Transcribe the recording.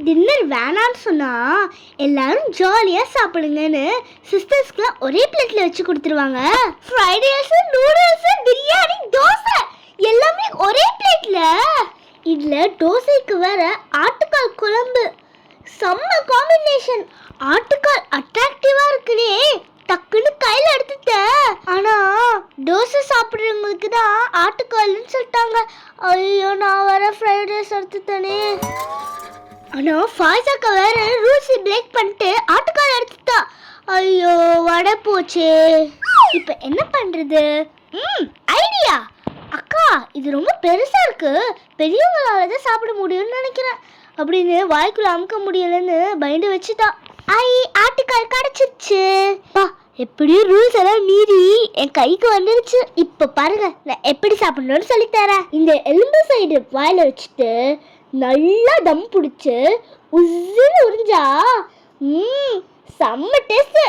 Dinner வேணான்னு சொன்னா எல்லாரும் ஜாலியா சாப்பிடுங்கன்னு சிஸ்டர்ஸ்க்குலாம் ஒரே பிளேட்ல வச்சு கொடுத்துருவாங்க. Fried rice, noodles, biryani, dosa எல்லாமே ஒரே பிளேட்ல. இதுல தோசைக்கு வேற ஆட்டுக்கால் குழம்பு, செம்ம காம்பினேஷன். ஆட்டுக்கால் அட்ராக்டிவா இருக்குனே டக்குன்னு கையில எடுத்துட்டேன். ஆனா தோசை சாப்பிடுறவங்களுக்கு தான் ஆட்டுக்கால்னு சொல்லிட்டாங்க. ஐயோ, நான் வேற ஃப்ரைட் ரைஸ் எடுத்துட்டேனே. ஆனா ஃபாய்ஸாக்கா வேற ரூல்ஸ் பிரேக் பண்ணிட்டு ஆட்டுக்கால் எடுத்துட்டா. ஐயோ, வடை போச்சே. இப்போ என்ன பண்றது? ஐடியா அக்கா, இது ரொம்ப பெருசா இருக்கு, பெரியவங்களால தான் சாப்பிட முடியும்னு நினைக்கிறேன் அப்படின்னு வாய்க்குள்ள அமுக்க முடியலன்னு பயந்து வச்சுட்டா. ஆட்டுக்கால் கிடைச்சிருச்சு. எப்படியும் ரூல்ஸ் எல்லாம் மீறி என் கைக்கு வந்துருச்சு. இப்ப பாருங்க நான் எப்படி சாப்பிடணும்னு சொல்லித்தரேன். இந்த எலும்பு சைடு வாயில வச்சுட்டு நல்லா தம் பிடிச்சு உருஞ்சா செம்ம டேஸ்ட்.